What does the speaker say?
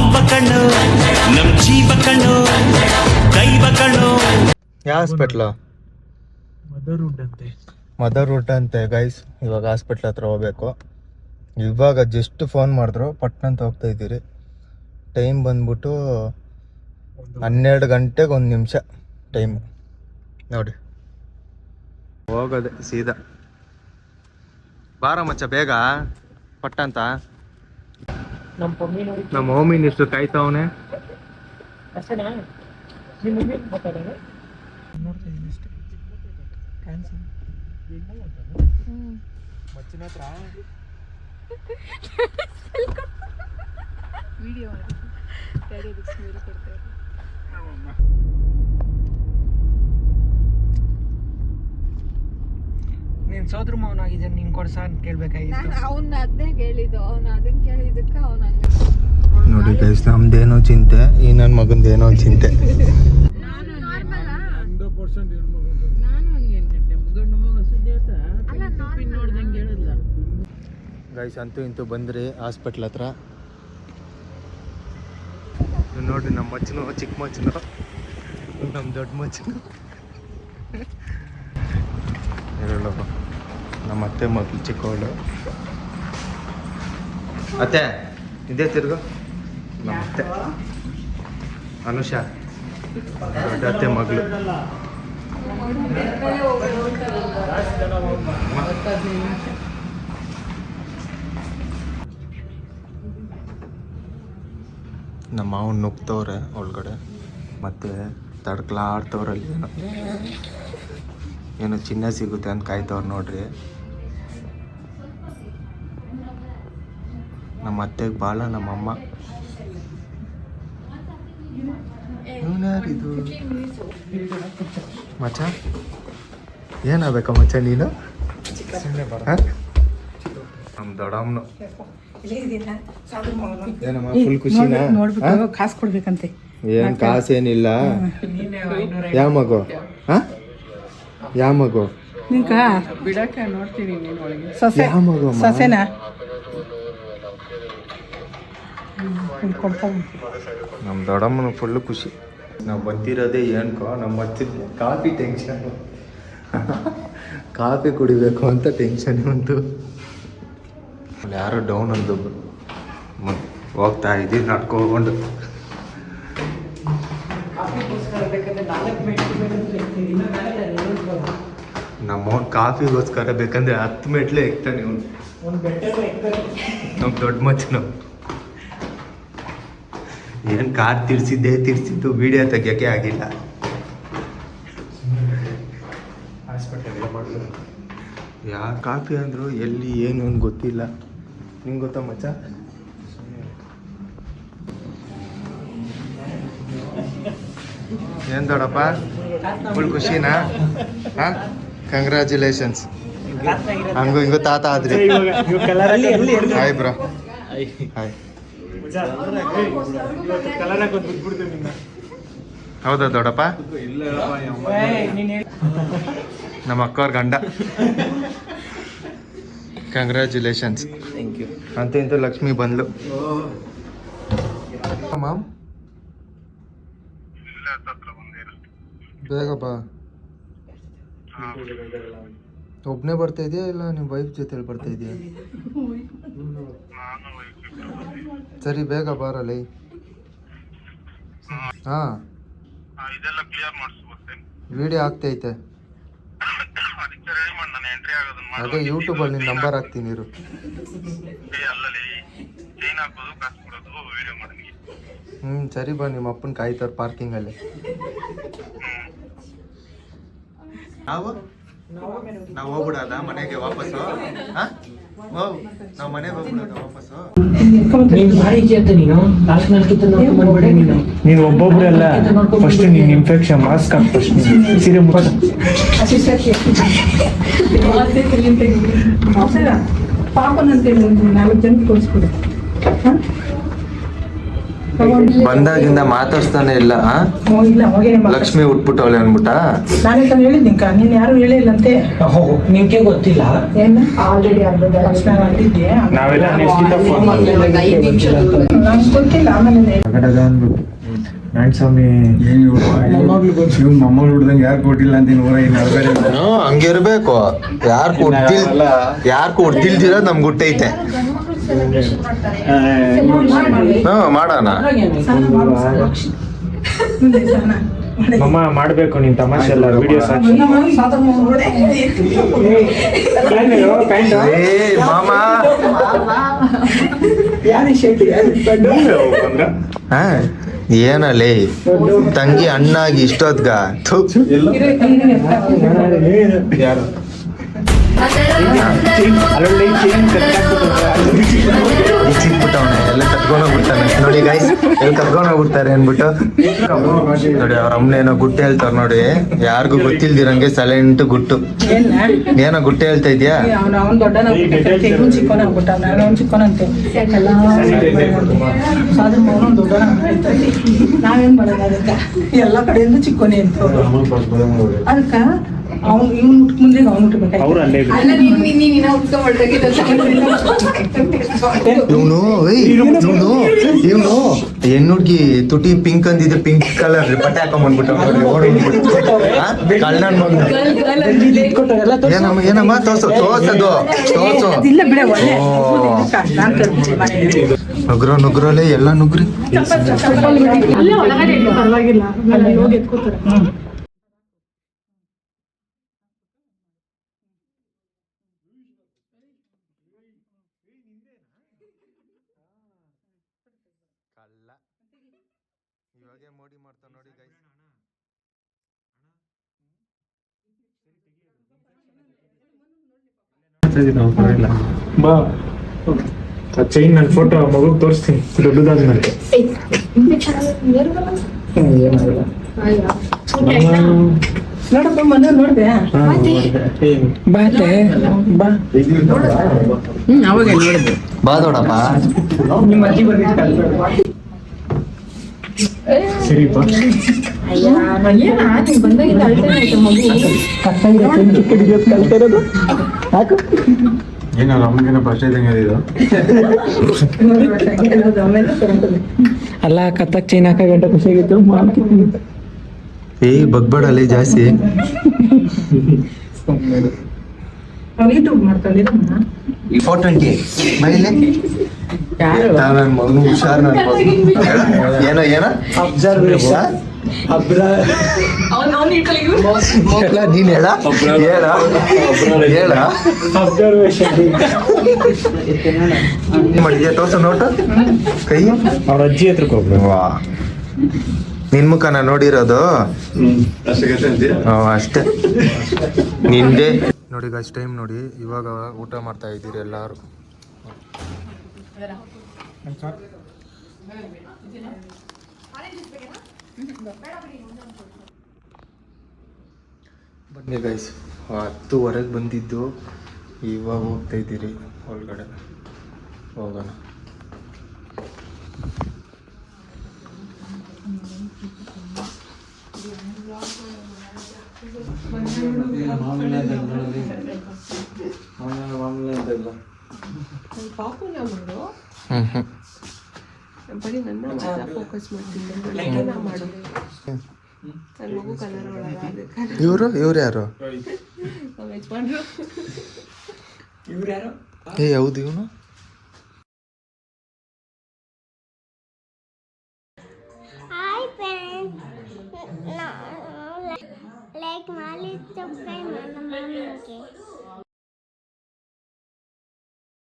ನಮ್ಮವ್ವ ಕಣ್ಣು ನಮ್ ಜೀವ ಕಣ್ಣು ದೈವ ಕಣ್ಣು. ಯಾವ ಹಾಸ್ಪಿಟ್ಲು? ಮದರ್ ವುಡ್ ಅಂತೆ ಗೈಸ್. ಇವಾಗ ಹಾಸ್ಪಿಟ್ಲ್ ಹತ್ರ ಹೋಗ್ಬೇಕು. ಇವಾಗ ಜಸ್ಟ್ ಫೋನ್ ಮಾಡಿದ್ರು, ಪಟ್ನಂತ ಹೋಗ್ತಾ ಇದ್ದೀರಿ. ಟೈಮ್ ಬಂದ್ಬಿಟ್ಟು 12 ಗಂಟೆಗೆ 1 ನಿಮಿಷ ಟೈಮ್ ನೋಡಿ. ಹೋಗೋದೆ ಸೀದಾ. ಬಾರ ಮಚ್ಚ ಬೇಗ ಪಟ್ಟಂತ. ನಮ್ಮ ಹೋಮ್ ಮಿನಿಸ್ಟರ್ ಕಾಯ್ತಾವನೆ. ನೀನ್ ಸೋದ್ರ ಮೌನಾಗಿದ್ದಾನೆ, ನಿಂಗೆ ಕೊಡ್ಸ ಅಂತ ಕೇಳ್ಬೇಕಾಗಿತ್ತು. ಅವನ್ನ ಅದನ್ನೇ ಕೇಳಿದ್ದು, ಅವನು ಅದನ್ನ ಕೇಳಿದಕ್ಕ ಅವನ ನೋಡಿ ಗೈಸ್, ನಮ್ದೇನೋ ಚಿಂತೆ, ಈ ನನ್ನ ಮಗಂದೇನೋ ಚಿಂತೆ. ಗೈಸ್ ಅಂತೂ ಇಂತೂ ಬಂದ್ರಿ ಹಾಸ್ಪಿಟ್ಲ್ ಹತ್ರ. ನೋಡ್ರಿ ನಮ್ಮ ಮಚ್ಚನು, ಚಿಕ್ಕ ಮಚ್ಚನು, ನಮ್ಮ ದೊಡ್ಡ ಮಚ್ಚನು, ಹೇಳಪ್ಪ ನಮ್ಮ ಅತ್ತೆ ಮಗಳು ಚಿಕ್ಕವಳು. ಅತ್ತೆ ಇದೇ ತಿರ್ಗು ನಮ್ಮ ಅತ್ತೆ ಅನುಷಾ, ದೊಡ್ಡ ಅತ್ತೆ ಮಗಳು. ನಮ್ಮ ಮಾವನ್ ನುಗ್ತವ್ರೆ ಒಳಗಡೆ, ಮತ್ತೆ ತಡ್ಕಲಾಡ್ತವ್ರಲ್ಲಿ ಏನೋ ಚಿನ್ನ ಸಿಗುತ್ತೆ ಅಂತ ಕಾಯ್ತವ್ರು ನೋಡ್ರಿ. ನಮ್ಮ ಅತ್ತೆಗೆ ಭಾಳ ನಮ್ಮಮ್ಮ. ಇವನ್ಯಾರಿದು ಮಚ್ಚ? ಏನಾಗಬೇಕ ಮಚ್ಚ ನೀನು? ನಮ್ಮ ದೊಡ್ಡಮ್ಮನು ಏನಮ್ಮ ಫುಲ್ ಖುಷಿನಾ? ಕಾಸು ಕೊಡ್ಬೇಕಂತೆ. ಏನ್ ಕಾಸೇನಿಲ್ಲ. ಯಾವ ಮಗು? ಯಾವ ಮಗು? ಬಿಡಕ್ಕೆ ನೋಡ್ತೀನಿ ನೀನು ಒಳಗೆ. ಯಾವ ಮಗು? ಸೊಸೆನಾ? ನಮ್ಮ ದೊಡ್ಡಮ್ಮನ ಫುಲ್ಲು ಖುಷಿ. ನಾವು ಬಂದಿರೋದೇ ಏನ್ಕೋ ನಮ್ಮ ಹತ್ತಿರ ಕಾಫಿ ಟೆನ್ಷನ್. ಕಾಫಿ ಕುಡಿಬೇಕು ಅಂತ ಟೆನ್ಷನ್ ಉಂಟು. ಯಾರು ಡೌನ್ ಅಂದು ಹೋಗ್ತಾ ಇದ್ದೀವಿ ನಡ್ಕೊಂಡು. ನಮ್ಮವ್ನು ಕಾಫಿಗೋಸ್ಕರ ಬೇಕಂದ್ರೆ 10 ಮೆಟ್ಲೆ ಇಕ್ತಾನೆ ಇವನು. ನಮ್ಮ ದೊಡ್ಡ ಮಚ್ಚನು ಏನು ಕಾರ್ ತಿರ್ಸಿದ್ದು ವಿಡಿಯೋ ತೆಗಿಯೋಕ್ಕೆ ಆಗಿಲ್ಲ. ಯಾರು ಕಾಫಿ ಅಂದರು ಎಲ್ಲಿ ಏನು ಅಂತ ಗೊತ್ತಿಲ್ಲ. ನಿಂಗೆ ಗೊತ್ತಾ ಮಚ್ಚ? ಏನು ದೊಡ್ಡಪ್ಪ ಫುಲ್ ಖುಷಿನಾ? ಹಾಂ, ಕಂಗ್ರ್ಯಾಚುಲೇಷನ್ಸ್. ಹಂಗೂ ಹಿಂಗೂ ತಾತ ಆದ್ರಿ. Hi bro. ಹಾಯ್. ಹೌದಾ ದೊಡ್ಡಪ್ಪ? ನಮ್ಮ ಅಕ್ಕವ್ರ ಗಂಡ. ಕಂಗ್ರ್ಯಾಚುಲೇಷನ್ಸ್. ಅಂತ ಇಂತೂ ಲಕ್ಷ್ಮಿ ಬಂದ್ಲು. ಮಾಮ್ ಬೇಗ ಬಾ. ಒಬ್ಬನೇ ಬರ್ತಾ ಇದೆಯಾ ಇಲ್ಲ ನಿಮ್ಮ ವೈಫ್ ಜೊತೆಲಿ ಬರ್ತಾ ಇದೆಯಾ? ಸರಿ ಬೇಗ ಬಾರಲ್ಲಿ. ಹಾಂ, ವಿಡಿಯೋ ಆಗ್ತೈತೆ. ಅದೇ ಯೂಟ್ಯೂಬಲ್ಲಿ ನಿನ್ನ ನಂಬರ್ ಹಾಕ್ತೀನಿ ಇರು. ಸರಿ ಬಾ, ನಿಮ್ಮ ಅಪ್ಪನ ಕಾಯ್ತಾರೆ ಪಾರ್ಕಿಂಗಲ್ಲಿ. ನಾವು ಹೋಗ್ಬಿಡೋದ ಮನೆಗೆ ವಾಪಸ್ಸು? ನಾವು ಮನೆಗೆ ಹೋಗ್ಬಿಡೋದ ವಾಪಸ್ಸು? ನೀನು ಒಬ್ಬೊಬ್ರಲ್ಲ, ಫಸ್ಟ್ ನೀನು ಇನ್ಫೆಕ್ಷನ್ ಮಾಸ್ಕ್ ಹಾಕಿ ಫಸ್ಟ್ ಸೀರೆ ಪಾಪನಂತೇಳಿ 4 ಜನ ತೋರಿಸ್ಬಿಡು. ಬಂದಾಗಿಂದ ಮಾತಾಡ್ಸ್ತಾನೆ ಇಲ್ಲ ಆ? ಇಲ್ಲ ಹೋಗೇನೆ ಲಕ್ಷ್ಮಿ ಉಟ್ಬಿಟ್ಟವಳೆ ಅನ್ಬಿಟ್ಟ. ನಾನೇ ತಾನು ಹೇಳಿದ್ನಿಕ ನೀನ್ ಯಾರು ಹೇಳಿಲ್ಲಂತೆ. ನಿಮ್ಗೆ ಗೊತ್ತಿಲ್ಲ ಏನು ಆಲ್ರೆಡಿ ಲಕ್ಷ್ಮಿ ಮಾಡಿದ್ದೆ ನಾವೆಲ್ಲ ನಂಗೆ ಗೊತ್ತಿಲ್ಲ. ಆಮೇಲೆ ನಾರಾಯಣ ಸ್ವಾಮಿ ಮೊಮ್ಮಗಳು ಹುಡ್ದಂಗೆ ಯಾರು ಕೊಟ್ಟಿಲ್ಲ ಅಂತ ಹಂಗಿರ್ಬೇಕು. ಯಾರ್ಕು ಹೊಡ್ತಿಲ್ದಿರ ನಮ್ಗೆ ಹುಟ್ಟೈತೆ. ಮಾಡೋಣ. ಮಮ್ಮ ಮಾಡ್ಬೇಕು ನೀನ್ ತಮಾಷೆ ಅಲ್ಲ ವಿಡಿಯೋ ಸಾಕ್ಷಿ. ಏ ಮಾಮ ಏನಲ್ಲೇ ತಂಗಿ ಅಣ್ಣಾಗಿ ಇಷ್ಟೊತ್ಗ ಚಿಕ್ಬಿಟ್ಟವನೆ ಎಲ್ಲ ಕತ್ಕೊಂಡೋಗ್ಬಿಡ್ತಾನೆ ನೋಡಿ ಗೈಸ್, ಎಲ್ಲಿ ಕತ್ಕೊಂಡೋಗ್ಬಿಡ್ತಾರೆ ಅನ್ಬಿಟ್ಟು ನೋಡಿ. ಅವ್ರ ಅಮ್ಮನೇನೋ ಗುಟ್ಟು ಹೇಳ್ತಾರ ನೋಡಿ, ಯಾರಿಗೂ ಗೊತ್ತಿಲ್ದಿರಂಗೆ ಸೈಲೆಂಟ್ ಗುಟ್ಟು. ಏನೋ ಗುಟ್ಟು ಹೇಳ್ತಾ ಇದ್ಯಾ? ಅವ್ನು ದೊಡ್ಡ ಇವ್ನು ಚಿಕ್ಕೋನ ಆಗ್ಬಿಟ್ಟ, ನಾನು ಅವ್ನು ಚಿಕ್ಕೋನಂತೆ ಎಲ್ಲ ಸಾದ್ರ ಮೌನ ದೊಡ್ಡ ನಾವೇನ್ ಮಾಡೋದು ಅದಕ್ಕ, ಎಲ್ಲ ಕಡೆಯಿಂದ ಚಿಕ್ಕೋನೆ ಅಂತ ಅದಕ್ಕ ಅವ್ನು ಇವ್ನು ಹುಟ್ಟ ಮುಂದೆ ಅವ್ನು ಹುಟ್ಟಬೇಕಾಯ್ತು. ಅವ್ರು ಅಲ್ಲೇ ಇದ್ರು. ಇವನು ಹೆಣ್ಣು ಹುಡ್ಗಿ ತುಟಿ ಪಿಂಕ್ ಅಂದಿದ್ರೆ ಪಿಂಕ್ ಕಲರ್ ಬಟ್ಟೆ ಹಾಕೊಂಡ್ಬಂದ್ಬಿಟ್ಟು ಕಳ್ಳನ್ ಮಗ. ಏನಮ್ಮ ತೋರ್ಸೋದು ಇಲ್ಲ ಬಿಡ ಒಳ್ಳೆ ನುಗ್ರಲೆ ಎಲ್ಲ ನುಗ್ರಿ. ಪರವಾಗಿಲ್ಲ ಅಲ್ಲಿ ಹೋಗಿ ಎತ್ಕೋತಾರೆ. ಇವಾಗೆ ಮೋಡಿ ಮಾಡ್ತಾವ ನೋಡಿ ಗೈಸ್. ಬಾ ಚೈನ್ ನನ್ನ ಫೋಟೋ ಮಗುಗ್ ತೋರಿಸ್ತೀನಿ ದೊಡ್ಡದಾದ್ಮೇಲೆ. ನೋಡಪ್ಪ ಮನೆ ನೋಡ್ದೆ ಬಾತೆ ಬಾ ಅವಾಗ ನೋಡಿದೆ ಬಾ ದೊಡ್ಡಪ್ಪ. ನಿಮ್ಮ ಅಜ್ಜಿ ಬರ್ಬೇಕು ಸರಿಪಾ ಏನೋ ನಮ್ಗೇನೋ ಫಸ್ಟ್ ಇದ್ದಂಗೆ ಇದು. ಅಲ್ಲ ಕತ್ತಕ್ ಚೈನ್ ಹಾಕ ಗಂಟೆ ಖುಷಿಯಾಗಿತ್ತು. ಏ ಬಗ್ಬೇಡಲ್ಲಿ ಜಾಸ್ತಿ. ಯೂಟ್ಯೂಬ್ ಮಾಡ್ಕೊಂಡಿರಮ್ಮ 420 ಮೈಲಿ ನನ್ನ ಮಗನು ಹುಷಾರ್. ನನ್ನ ಏನೋ ಏನೋ ಅಬ್ಸರ್ವೇಷನ್ ನೀನ್ ಹೇಳ ಅಬ್ಸರ್ವೇಷನ್ ಮಾಡಿದ್ಯಾ? ತೋರ್ಸ ನೋಟ ಕೈ. ಅವ್ರ ಅಜ್ಜಿ ಹತ್ರಕ್ಕೆ ಹೋಗ್ಬೇಕು. ವಾ ನಿನ್ ಮುಖನ ನೋಡಿರೋದು ಅಷ್ಟೇ ನಿಂದೆ ನೋಡಿ. ಅಷ್ಟು ಟೈಮ್ ನೋಡಿ, ಇವಾಗ ಊಟ ಮಾಡ್ತಾ ಇದ್ದೀರಿ ಎಲ್ಲಾರು. ಬನ್ನಿ ಗೈಸ್, 10:00 ಬಂದಿದ್ದು, ಇವಾಗ ಹೋಗ್ತಾ ಇದ್ದೀರಿ ಒಳಗಡೆ. ಹೋಗೋಣ. ಬರೀ ನನ್ನ ಮಾತ್ರ ಫೋಕಸ್ ಮಾಡ್ತೀನಿ. ಇವ್ರು ಯಾರು? ಏ ಹೌದು ಇವನು. ಹಾಯ್ ಫ್ರೆಂಡ್ಸ್, ಲೈಕ್ ಮಾಡಿ ಸಬ್ಸ್ಕ್ರೈಬ್ ಮಾಡಿ.